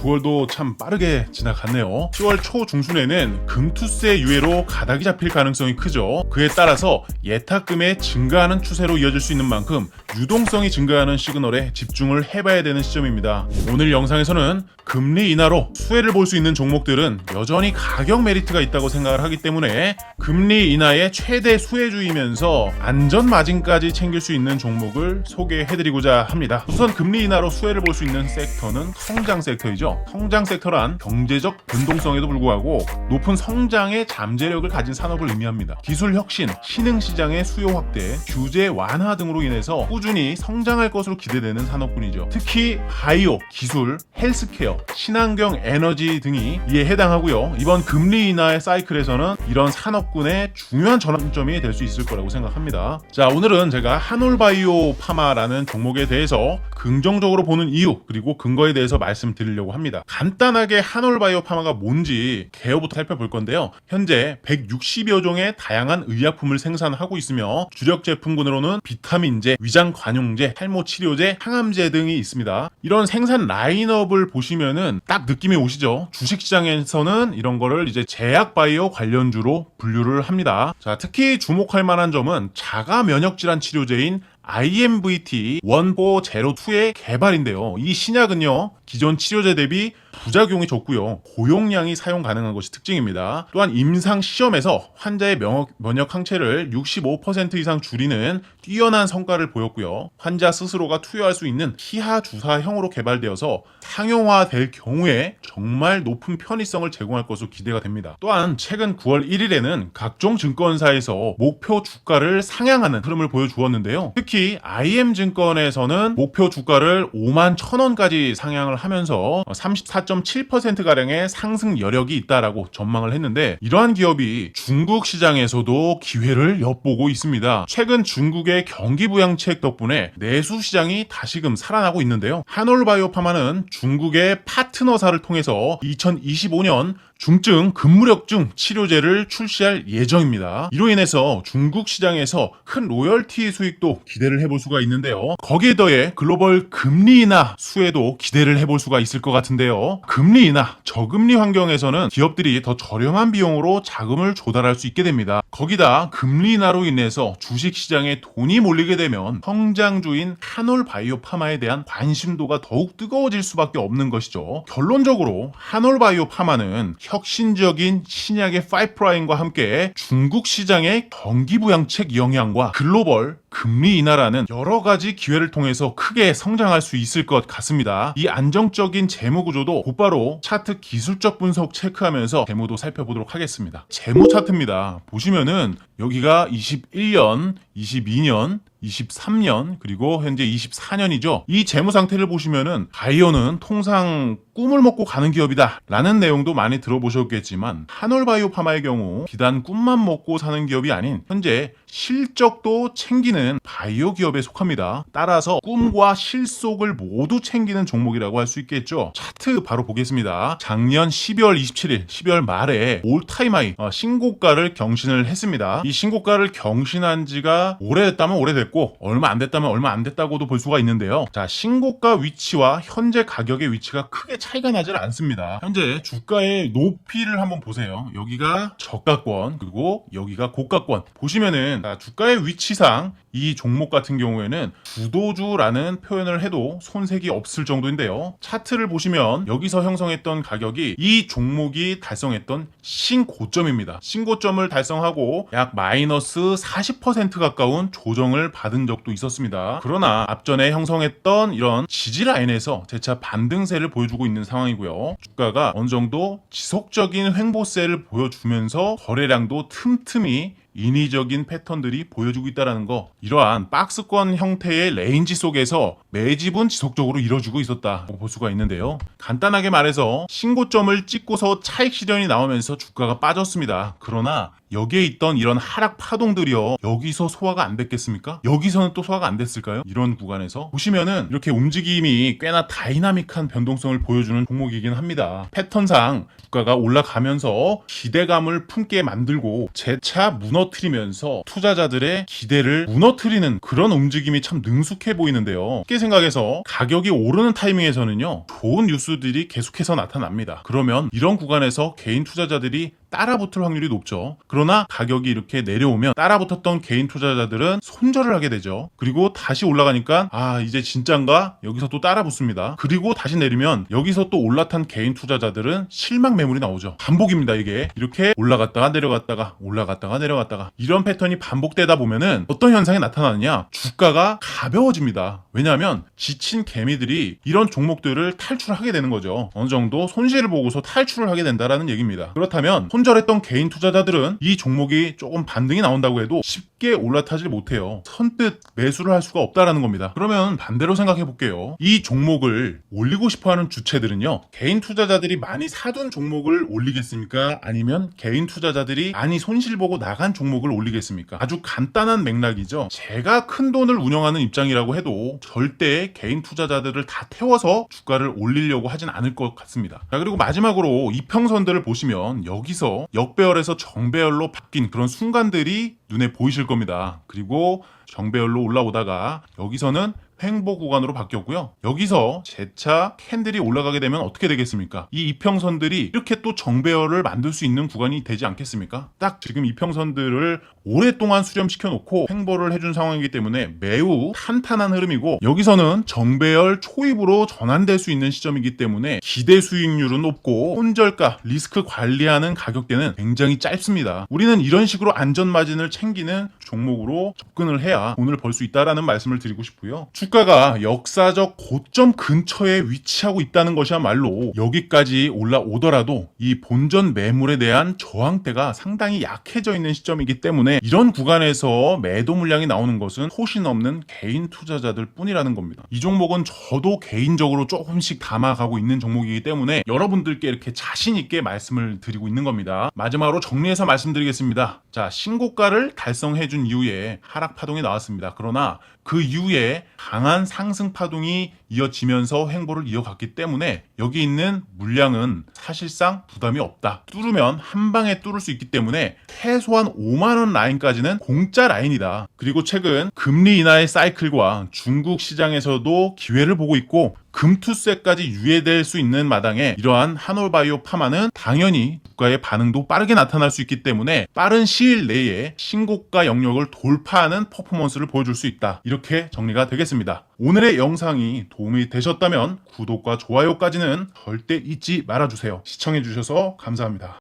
9월도 참 빠르게 지나갔네요. 10월 초 중순에는 금투세 유예로 가닥이 잡힐 가능성이 크죠. 그에 따라서 예탁금의 증가하는 추세로 이어질 수 있는 만큼 유동성이 증가하는 시그널에 집중을 해봐야 되는 시점입니다. 오늘 영상에서는 금리 인하로 수혜를 볼 수 있는 종목들은 여전히 가격 메리트가 있다고 생각을 하기 때문에 금리 인하의 최대 수혜주이면서 안전 마진까지 챙길 수 있는 종목을 소개해드리고자 합니다. 우선 금리 인하로 수혜를 볼 수 있는 섹터는 성장 섹터이죠. 성장 섹터란 경제적 변동성에도 불구하고 높은 성장의 잠재력을 가진 산업을 의미합니다. 기술 혁신, 신흥시장의 수요 확대, 규제 완화 등으로 인해서 꾸준히 성장할 것으로 기대되는 산업군이죠. 특히 바이오, 기술, 헬스케어, 친환경 에너지 등이 이에 해당하고요. 이번 금리 인하의 사이클에서는 이런 산업군의 중요한 전환점이 될 수 있을 거라고 생각합니다. 자, 오늘은 제가 한올바이오 파마라는 종목에 대해서 긍정적으로 보는 이유 그리고 근거에 대해서 말씀드리려고 합니다. 간단하게 한올바이오 파마가 뭔지 개요부터 살펴볼 건데요. 현재 160여 종의 다양한 의약품을 생산하고 있으며 주력 제품군으로는 비타민제, 위장 관용제, 탈모 치료제, 항암제 등이 있습니다. 이런 생산 라인업을 보시면은 딱 느낌이 오시죠? 주식시장에서는 이런 거를 이제 제약 바이오 관련주로 분류를 합니다. 자, 특히 주목할 만한 점은 자가 면역 질환 치료제인 IMVT1402의 개발인데요. 이 신약은요, 기존 치료제 대비 부작용이 적고요, 고용량이 사용 가능한 것이 특징입니다. 또한 임상 시험에서 환자의 면역 항체를 65% 이상 줄이는 뛰어난 성과를 보였고요. 환자 스스로가 투여할 수 있는 희하 주사형으로 개발되어서 상용화될 경우에 정말 높은 편의성을 제공할 것으로 기대가 됩니다. 또한 최근 9월 1일에는 각종 증권사에서 목표 주가를 상향하는 흐름을 보여주었는데요. 특히 IM증권에서는 목표 주가를 51,000원까지 상향을 하면서 34.7%가량의 상승 여력이 있다라고 전망을 했는데, 이러한 기업이 중국 시장에서도 기회를 엿보고 있습니다. 최근 중국의 경기 부양책 덕분에 내수 시장이 다시금 살아나고 있는데요. 한올바이오 파마는 중국의 파트너사를 통해서 2025년 중증 근무력증 치료제를 출시할 예정입니다. 이로 인해서 중국 시장에서 큰 로열티 수익도 기대를 해볼 수가 있는데요. 거기에 더해 글로벌 금리 인하 수혜도 기대를 해볼 수가 있을 것 같은데요. 금리 인하, 저금리 환경에서는 기업들이 더 저렴한 비용으로 자금을 조달할 수 있게 됩니다. 거기다 금리 인하로 인해서 주식시장에 돈이 몰리게 되면 성장주인 한올바이오 파마에 대한 관심도가 더욱 뜨거워질 수밖에 없는 것이죠. 결론적으로 한올바이오 파마는 혁신적인 신약의 파이프라인과 함께 중국 시장의 경기 부양책 영향과 글로벌 금리 인하라는 여러 가지 기회를 통해서 크게 성장할 수 있을 것 같습니다. 이 안정적인 재무 구조도 곧바로 차트 기술적 분석 체크하면서 재무도 살펴보도록 하겠습니다. 재무 차트입니다. 보시면은 여기가 21년, 22년, 23년 그리고 현재 24년이죠. 이 재무 상태를 보시면은 바이오는 통상 꿈을 먹고 가는 기업이다 라는 내용도 많이 들어보셨겠지만, 한올바이오 파마의 경우 비단 꿈만 먹고 사는 기업이 아닌 현재 실적도 챙기는 바이오 기업에 속합니다. 따라서 꿈과 실속을 모두 챙기는 종목이라고 할 수 있겠죠. 차트 바로 보겠습니다. 작년 12월 27일 12월 말에 올타임 하이 신고가를 경신을 했습니다. 이 신고가를 경신한 지가 오래됐다면 오래됐고 얼마 안 됐다면 얼마 안 됐다고도 볼 수가 있는데요. 자, 신고가 위치와 현재 가격의 위치가 크게 차이가 나질 않습니다. 현재 주가의 높이를 한번 보세요. 여기가 저가권 그리고 여기가 고가권. 보시면은 주가의 위치상 이 종목 같은 경우에는 구도주라는 표현을 해도 손색이 없을 정도인데요. 차트를 보시면 여기서 형성했던 가격이 이 종목이 달성했던 신고점입니다. 신고점을 달성하고 약 마이너스 40% 가까운 조정을 받은 적도 있었습니다. 그러나 앞전에 형성했던 이런 지지 라인에서 재차 반등세를 보여주고 있는 상황이고요. 주가가 어느 정도 지속적인 횡보세를 보여주면서 거래량도 틈틈이 인위적인 패턴들이 보여주고 있다는 거, 이러한 박스권 형태의 레인지 속에서 매집은 지속적으로 이뤄지고 있었다고 볼 수가 있는데요. 간단하게 말해서 신고점을 찍고서 차익 실현이 나오면서 주가가 빠졌습니다. 그러나 여기에 있던 이런 하락 파동들이요, 여기서 소화가 안 됐겠습니까? 여기서는 또 소화가 안 됐을까요? 이런 구간에서 보시면은 이렇게 움직임이 꽤나 다이나믹한 변동성을 보여주는 종목이긴 합니다. 패턴상 주가가 올라가면서 기대감을 품게 만들고 재차 무너뜨리면서 투자자들의 기대를 무너뜨리는 그런 움직임이 참 능숙해 보이는데요. 쉽게 생각해서 가격이 오르는 타이밍에서는요, 좋은 뉴스들이 계속해서 나타납니다. 그러면 이런 구간에서 개인 투자자들이 따라붙을 확률이 높죠. 그러나 가격이 이렇게 내려오면 따라붙었던 개인 투자자들은 손절을 하게 되죠. 그리고 다시 올라가니까 이제 진짠가? 여기서 또 따라붙습니다. 그리고 다시 내리면 여기서 또 올라탄 개인 투자자들은 실망 매물이 나오죠. 반복입니다. 이게 이렇게 올라갔다가 내려갔다가 올라갔다가 내려갔다가 이런 패턴이 반복되다 보면은 어떤 현상이 나타나느냐, 주가가 가벼워집니다. 왜냐하면 지친 개미들이 이런 종목들을 탈출하게 되는 거죠. 어느 정도 손실을 보고서 탈출을 하게 된다라는 얘기입니다. 그렇다면 손절했던 개인 투자자들은 이 종목이 조금 반등이 나온다고 해도 쉽게 올라타질 못해요. 선뜻 매수를 할 수가 없다라는 겁니다. 그러면 반대로 생각해 볼게요. 이 종목을 올리고 싶어하는 주체들은요, 개인 투자자들이 많이 사둔 종목을 올리겠습니까? 아니면 개인 투자자들이 많이 손실 보고 나간 종목을 올리겠습니까? 아주 간단한 맥락이죠. 제가 큰 돈을 운영하는 입장이라고 해도 절대 개인 투자자들을 다 태워서 주가를 올리려고 하진 않을 것 같습니다. 자, 그리고 마지막으로 이평선들을 보시면 여기서 역배열에서 정배열로 바뀐 그런 순간들이 눈에 보이실 겁니다. 그리고 정배열로 올라오다가 여기서는 횡보 구간으로 바뀌었고요. 여기서 재차 캔들이 올라가게 되면 어떻게 되겠습니까? 이 이평선들이 이렇게 또 정배열을 만들 수 있는 구간이 되지 않겠습니까? 딱 지금 이평선들을 오랫동안 수렴시켜 놓고 횡보를 해준 상황이기 때문에 매우 탄탄한 흐름이고, 여기서는 정배열 초입으로 전환될 수 있는 시점이기 때문에 기대 수익률은 높고 손절가, 리스크 관리하는 가격대는 굉장히 짧습니다. 우리는 이런 식으로 안전마진을 챙기는 종목으로 접근을 해야 돈을 벌 수 있다라는 말씀을 드리고 싶고요. 주가가 역사적 고점 근처에 위치하고 있다는 것이야말로 여기까지 올라오더라도 이 본전 매물에 대한 저항대가 상당히 약해져 있는 시점이기 때문에 이런 구간에서 매도 물량이 나오는 것은 소신 없는 개인 투자자들 뿐이라는 겁니다. 이 종목은 저도 개인적으로 조금씩 담아가고 있는 종목이기 때문에 여러분들께 이렇게 자신 있게 말씀을 드리고 있는 겁니다. 마지막으로 정리해서 말씀드리겠습니다. 자, 신고가를 달성해준 이후에 하락 파동이 나왔습니다. 그러나 그 이후에 강한 상승 파동이 이어지면서 횡보를 이어갔기 때문에 여기 있는 물량은 사실상 부담이 없다. 뚫으면 한 방에 뚫을 수 있기 때문에 최소한 5만원 라인까지는 공짜 라인이다. 그리고 최근 금리 인하의 사이클과 중국 시장에서도 기회를 보고 있고 금투세까지 유예될 수 있는 마당에 이러한 한올바이오 파마는 당연히 주가의 반응도 빠르게 나타날 수 있기 때문에 빠른 시일 내에 신고가 영역을 돌파하는 퍼포먼스를 보여줄 수 있다. 이렇게 정리가 되겠습니다. 오늘의 영상이 도움이 되셨다면 구독과 좋아요까지는 절대 잊지 말아주세요. 시청해주셔서 감사합니다.